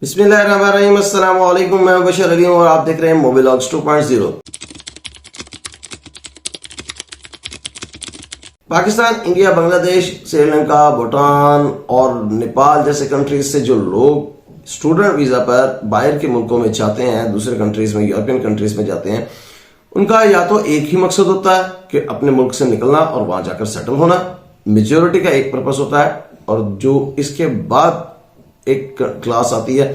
बिस्मिल्लाहिर्रहमानिर्रहीम, अस्सलाम वालेकुम। मैं बशर अली हूं और आप देख रहे हैं मोबिलॉग्स 2.0। पाकिस्तान, इंडिया, बांग्लादेश, श्रीलंका, भूटान और नेपाल जैसे कंट्रीज से जो लोग स्टूडेंट वीजा पर बाहर के मुल्कों में जाते हैं, दूसरे कंट्रीज में, यूरोपियन कंट्रीज में जाते हैं, उनका या तो एक ही मकसद होता है कि अपने मुल्क से निकलना और वहां जाकर सेटल होना। मेजोरिटी का एक पर्पस होता है, और जो इसके बाद एक क्लास आती है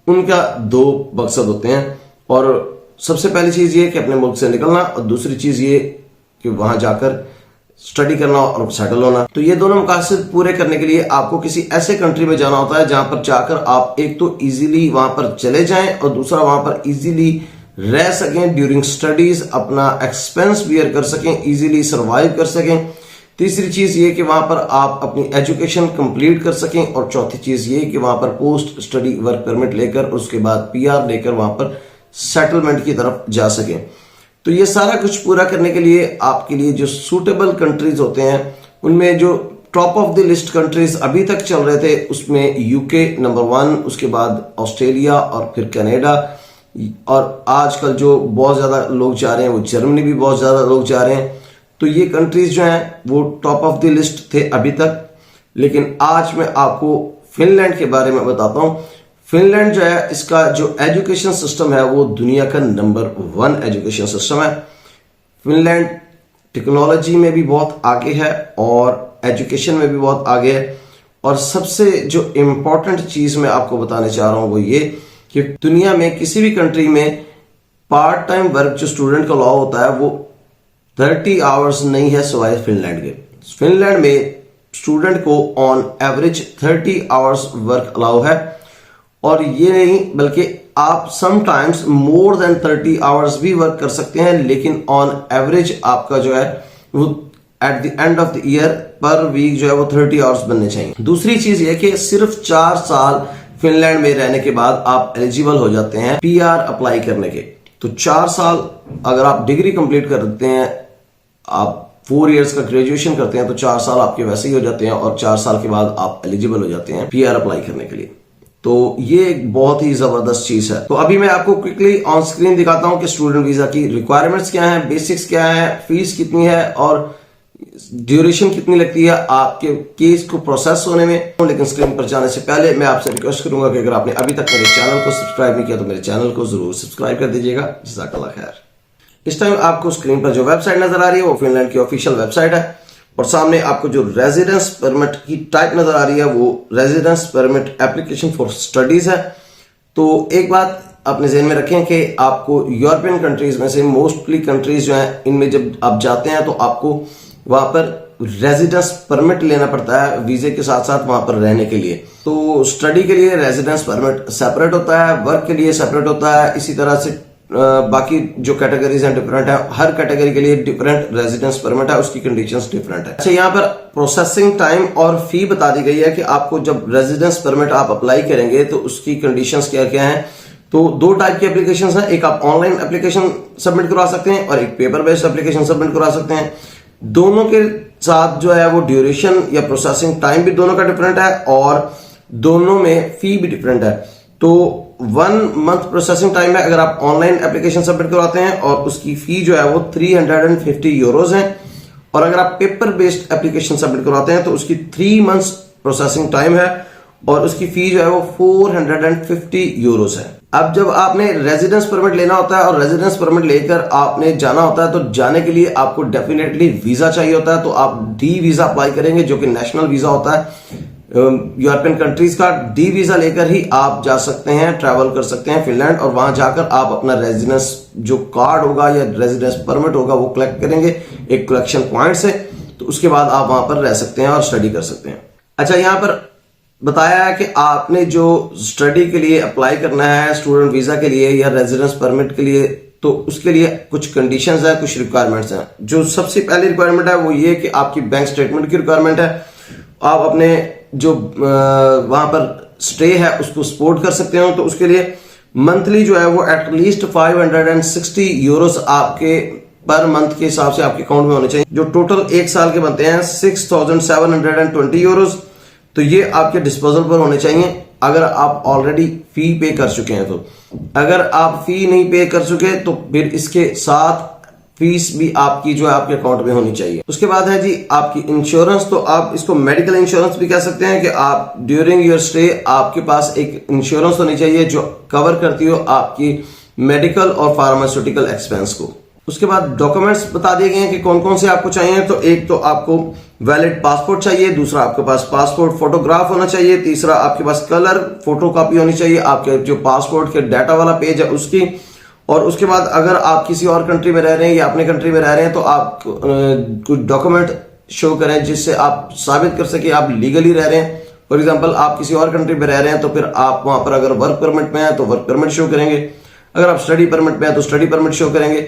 उनका दो मकसद होते हैं। और सबसे पहली चीज ये कि अपने मुल्क से निकलना, और दूसरी चीज ये कि वहां जाकर स्टडी करना और सेटल होना। तो ये दोनों मकसद पूरे करने के लिए आपको किसी ऐसे कंट्री में जाना होता है जहां पर जाकर आप एक तो इजीली वहां पर चले जाएं और दूसरा वहां पर इजीली रह सकें ड्यूरिंग स्टडीज, अपना एक्सपेंस बियर कर सकें, इजीली सर्वाइव कर सकें। तीसरी चीज ये कि वहां पर आप अपनी एजुकेशन कंप्लीट कर सकें, और चौथी चीज ये कि वहां पर पोस्ट स्टडी वर्क परमिट लेकर उसके बाद पीआर लेकर वहां पर सेटलमेंट की तरफ जा सकें। तो ये सारा कुछ पूरा करने के लिए आपके लिए जो सूटेबल कंट्रीज होते हैं, उनमें जो top of the list countries अभी तक चल रहे थे उसमें यूके नंबर 1, उसके बाद ऑस्ट्रेलिया और फिर कनाडा, और आजकल जो बहुत ज्यादा लोग जा रहे हैं वो जर्मनी भी बहुत ज्यादा लोग जा रहे हैं। तो ये कंट्रीज जो हैं वो टॉप ऑफ द लिस्ट थे अभी तक। लेकिन आज मैं आपको फिनलैंड के बारे में बताता हूं। फिनलैंड जो है, इसका जो एजुकेशन सिस्टम है वो दुनिया का नंबर 1 एजुकेशन सिस्टम है। फिनलैंड टेक्नोलॉजी में भी बहुत आगे है और एजुकेशन में भी बहुत आगे है। और सबसे जो इंपॉर्टेंट चीज मैं आपको बताने चाह रहा हूं वो ये कि दुनिया में किसी भी कंट्री में पार्ट टाइम वर्क जो स्टूडेंट का लॉ होता है वो 30 आवर्स नहीं है सिवाय फिनलैंड के। फिनलैंड में स्टूडेंट को on average 30 hours work allow है, और ये नहीं बल्कि आप समटाइम्स मोर देन 30 आवर्स भी वर्क कर सकते हैं, लेकिन ऑन एवरेज आपका जो है वो at the end of the year पर वीक जो है वो 30 आवर्स बनने चाहिए। दूसरी चीज ये कि सिर्फ 4 साल फिनलैंड में रहने के बाद आप एलिजिबल हो जाते हैं पीआर अप्लाई करने के। तो 4 साल अगर आप डिग्री कंप्लीट कर देते हैं, आप 4 इयर्स का ग्रेजुएशन करते हैं, तो 4 साल आपके वैसे ही हो जाते हैं, और 4 साल के बाद आप एलिजिबल हो जाते हैं पीआर अप्लाई करने के लिए। तो ये एक बहुत ही जबरदस्त चीज है। तो अभी मैं आपको क्विकली ऑन स्क्रीन दिखाता हूं कि स्टूडेंट वीजा की रिक्वायरमेंट्स क्या है, बेसिक्स क्या है, फीस कितनी है और ड्यूरेशन कितनी लगती है आपके केस को प्रोसेस होने में। लेकिन स्क्रीन पर जाने से पहले मैं आपसे रिक्वेस्ट करूंगा कि अगर आपने अभी तक मेरे चैनल को सब्सक्राइब नहीं किया तो मेरे चैनल को जरूर सब्सक्राइब कर दीजिएगा। जज़ाकल्लाह खैर। इस टाइम आपको स्क्रीन पर जो वेबसाइट नजर आ रही है वो फिनलैंड की ऑफिशियल वेबसाइट है, और सामने आपको जो रेजिडेंस परमिट की टाइप नजर आ रही है वो residence permit application for studies है। तो एक बात अपने ज़हन में रखें कि आपको यूरोपियन कंट्रीज में से मोस्टली कंट्रीज जो है इनमें जब आप जाते हैं तो आपको वहां पर रेजिडेंस परमिट लेना पड़ता है वीजे के साथ साथ वहां पर रहने के लिए। तो स्टडी के लिए रेजिडेंस परमिट सेपरेट होता है, वर्क के लिए सेपरेट होता है, इसी तरह से बाकी जो कैटेगरीज हैं डिफरेंट है। हर कैटेगरी के लिए डिफरेंट रेजिडेंस परमिट है, उसकी कंडीशंस डिफरेंट है। अच्छा, यहाँ पर प्रोसेसिंग टाइम और फी बता दी गई है कि आपको जब रेजिडेंस परमिट आप अप्लाई करेंगे तो उसकी कंडीशंस क्या क्या हैं। तो 2 टाइप की एप्लीकेशन है, एक आप ऑनलाइन एप्लीकेशन सबमिट करवा सकते हैं और एक पेपर बेस्ड एप्लीकेशन सबमिट करवा सकते हैं। दोनों के साथ जो है वो ड्यूरेशन या प्रोसेसिंग टाइम भी दोनों का डिफरेंट है, और दोनों में फी भी डिफरेंट है। तो 1 मंथ प्रोसेसिंग टाइम है अगर आप ऑनलाइन एप्लीकेशन सबमिट करवाते हैं, और उसकी फी जो है वो 350 यूरोज है। और अगर आप पेपर बेस्ड एप्लीकेशन सबमिट करवाते हैं तो उसकी 3 मंथ्स प्रोसेसिंग टाइम है, और उसकी फी जो है वो 450 यूरोज है। अब जब आपने रेजिडेंस परमिट लेना होता है और रेजिडेंस परमिट लेकर आपने जाना होता है, तो जाने के लिए आपको डेफिनेटली वीजा चाहिए होता है। तो आप डी वीजा अप्लाई करेंगे जो कि नेशनल वीजा होता है यूरोपियन कंट्रीज का। डी वीजा लेकर ही आप जा सकते हैं, ट्रैवल कर सकते हैं फिनलैंड, और वहां जाकर आप अपना रेजिडेंस जो कार्ड होगा या रेजिडेंस परमिट होगा वो कलेक्ट करेंगे एक कलेक्शन पॉइंट से। तो उसके बाद आप वहां पर रह सकते हैं और स्टडी कर सकते हैं। अच्छा, यहाँ पर बताया है कि आपने जो स्टडी के लिए अप्लाई करना है स्टूडेंट वीजा के लिए या रेजिडेंस परमिट के लिए, तो उसके लिए कुछ कंडीशंस है, कुछ रिक्वायरमेंट्स हैं। जो सबसे पहली रिक्वायरमेंट है वो ये कि आपकी बैंक स्टेटमेंट की रिक्वायरमेंट है। आप अपने जो वहां पर स्टे है उसको सपोर्ट कर सकते हो, तो उसके लिए मंथली जो है वो एटलीस्ट 560 यूरोस आपके पर मंथ के हिसाब से आपके अकाउंट में होने चाहिए, जो टोटल 1 साल के बनते हैं 6720 यूरोस। तो ये आपके डिस्पोजल पर होने चाहिए अगर आप ऑलरेडी फी पे कर चुके हैं तो। अगर आप फी नहीं पे कर चुके तो फिर इसके साथ फीस भी आपकी जो है आपके अकाउंट में होनी चाहिए। उसके बाद है जी आपकी इंश्योरेंस। तो आप इसको मेडिकल इंश्योरेंस भी कह सकते हैं कि आप ड्यूरिंग योर स्टे आपके पास एक इंश्योरेंस होनी चाहिए जो कवर करती हो आपकी मेडिकल और फार्मास्यूटिकल एक्सपेंस को। उसके बाद डॉक्यूमेंट्स बता दिए गए हैं कि कौन कौन से आपको चाहिए। तो एक तो आपको वैलिड पासपोर्ट चाहिए, दूसरा आपके पास पासपोर्ट फोटोग्राफ होना चाहिए, तीसरा आपके पास कलर फोटोकॉपी होनी चाहिए आपके जो पासपोर्ट के डाटा वाला पेज है उसकी। और उसके बाद अगर आप किसी और कंट्री में रह रहे हैं या अपने कंट्री में रह रहे हैं तो आप कुछ डॉक्यूमेंट शो करें जिससे आप साबित कर सके आप लीगली रह रहे हैं। फॉर एग्जांपल आप किसी और कंट्री में रह रहे हैं तो फिर आप वहां पर अगर वर्क परमिट में है तो वर्क परमिट शो करेंगे, अगर आप स्टडी परमिट में है तो स्टडी परमिट शो करेंगे।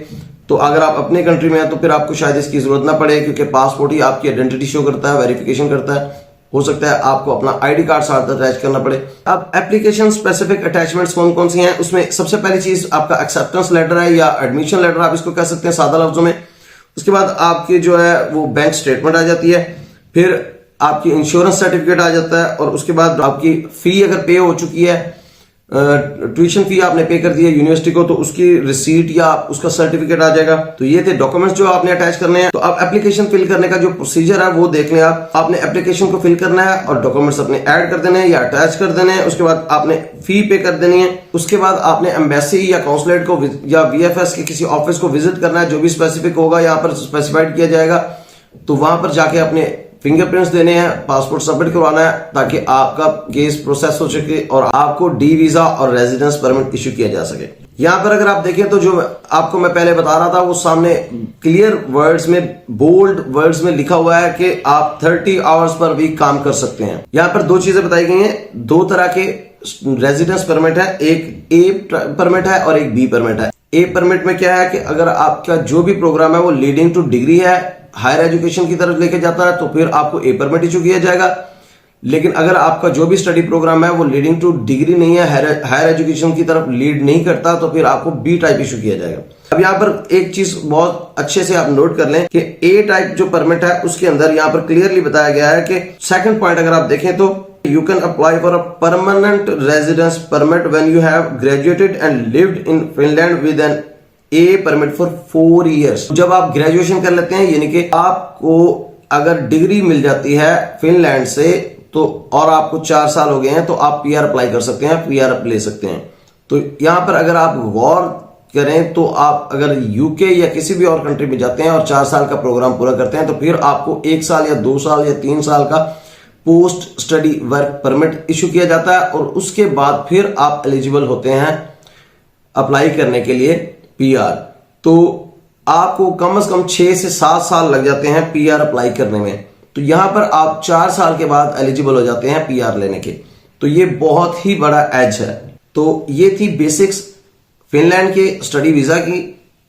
तो अगर आप अपने कंट्री में है तो फिर आपको शायद इसकी जरूरत ना पड़े क्योंकि पासपोर्ट ही आपकी आइडेंटिटी शो करता है, वेरिफिकेशन करता है। हो सकता है आपको अपना आईडी कार्ड साथ अटैच करना पड़े। अब एप्लीकेशन स्पेसिफिक अटैचमेंट्स कौन कौन सी हैं, उसमें सबसे पहली चीज आपका एक्सेप्टेंस लेटर है या एडमिशन लेटर आप इसको कह सकते हैं सादा लफ्जों में। उसके बाद आपकी जो है वो बैंक स्टेटमेंट आ जाती है, फिर आपकी इंश्योरेंस सर्टिफिकेट आ जाता है और उसके बाद आपकी फी अगर पे हो चुकी है, ट्यूशन फी आपने पे कर दी है यूनिवर्सिटी को तो उसकी रिसीट या उसका सर्टिफिकेट आ जाएगा। तो ये थे डॉक्यूमेंट्स जो आपने अटैच करने हैं। तो अब एप्लीकेशन फिल करने का जो प्रोसीजर है वो देख लें आप। आपने एप्लीकेशन को फिल करना है और डॉक्यूमेंट्स अपने ऐड कर देने हैं या अटैच कर देने हैं। उसके बाद आपने फी पे कर देनी है। उसके बाद आपने एम्बेसी या काउंसलेट को या VFS के किसी ऑफिस को विजिट करना है, जो भी स्पेसिफिक होगा यहाँ पर स्पेसिफाइड किया जाएगा। तो वहां पर जाके अपने फिंगरप्रिंट्स देने हैं, पासपोर्ट सबमिट करवाना है ताकि आपका केस प्रोसेस हो सके और आपको डी वीजा और रेजिडेंस परमिट इश्यू किया जा सके। यहां पर अगर आप देखें तो जो आपको मैं पहले बता रहा था वो सामने क्लियर वर्ड्स में बोल्ड वर्ड्स में लिखा हुआ है कि आप 30 आवर्स पर वीक काम कर सकते हैं। यहां पर दो चीजें बताई गई हैं, दो तरह के रेजिडेंस परमिट है, एक ए परमिट है और एक बी परमिट है। ए परमिट में क्या है कि अगर आपका जो भी प्रोग्राम है वो लीडिंग टू डिग्री है, हायर एजुकेशन की तरफ लेके जाता है तो फिर आपको ए परमिट इशू किया जाएगा। लेकिन अगर आपका जो भी स्टडी प्रोग्राम है वो लीडिंग टू डिग्री नहीं है, हायर एजुकेशन की तरफ लीड नहीं करता तो फिर आपको बी टाइप इशू किया जाएगा। अब यहाँ पर एक चीज बहुत अच्छे से आप नोट कर लें कि ए टाइप जो परमिट है उसके अंदर यहाँ पर क्लियरली बताया गया है कि सेकंड पॉइंट अगर आप देखें तो you can apply for a permanent residence permit when you have graduated and lived in Finland with an A permit for 4 years. जब आप ग्रेजुएशन कर लेते हैं यानी कि आपको अगर डिग्री मिल जाती है फिनलैंड से तो और आपको 4 साल हो गए हैं तो आप पीआर अप्लाई कर सकते हैं, पीआर ले सकते हैं। तो यहां पर अगर आप गौर करें तो आप अगर यूके या किसी भी और कंट्री में जाते हैं और 4 साल का प्रोग्राम पूरा करते हैं तो फिर आपको 1 साल या 2 साल या 3 साल का post study work permit issue किया जाता है और उसके बाद फिर आप एलिजिबल होते हैं अप्लाई करने के लिए पीआर। तो आपको कम से कम 6 से 7 साल लग जाते हैं पीआर अप्लाई करने में। तो यहां पर आप 4 साल के बाद एलिजिबल हो जाते हैं पीआर लेने के। तो ये बहुत ही बड़ा एज है। तो ये थी बेसिक्स फिनलैंड के स्टडी वीजा की।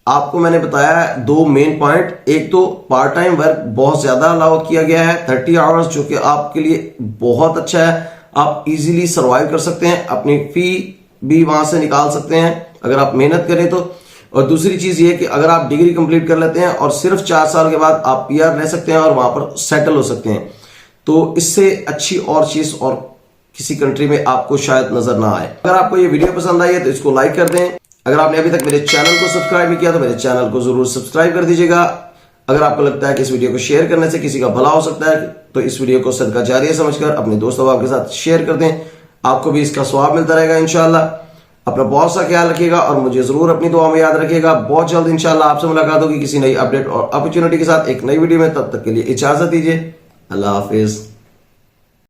आपको मैंने बताया है 2 मेन पॉइंट। एक तो पार्ट टाइम वर्क बहुत ज्यादा अलाउ किया गया है 30 आवर्स, जो कि आपके लिए बहुत अच्छा है। आप इजीली सर्वाइव कर सकते हैं, अपनी फी भी वहां से निकाल सकते हैं अगर आप मेहनत करें तो। और दूसरी चीज ये कि अगर आप डिग्री कंप्लीट कर लेते हैं और सिर्फ 4 साल के बाद आप पीआर ले सकते हैं और वहां पर सेटल हो सकते हैं। तो इससे अच्छी और चीज और किसी कंट्री में आपको शायद नजर ना आए। अगर आपको ये वीडियो पसंद आई है तो इसको लाइक कर दें। अगर आपने अभी तक मेरे चैनल को सब्सक्राइब नहीं किया तो मेरे चैनल को जरूर सब्सक्राइब कर दीजिएगा। अगर आपको लगता है कि इस वीडियो को शेयर करने से किसी का भला हो सकता है तो इस वीडियो को सदका जारिया समझकर अपने दोस्तों के साथ शेयर कर दें। आपको भी इसका स्वाब मिलता रहेगा इंशाल्लाह। अपना बहुत सा ख्याल रखिएगा और मुझे जरूर अपनी दुआ में याद रखिएगा। बहुत जल्द इंशाल्लाह आपसे मुलाकात होगी किसी नई अपडेट और अपॉर्चुनिटी के साथ एक नई वीडियो में। तब तक के लिए इजाजत दीजिए। अल्लाह हाफिज।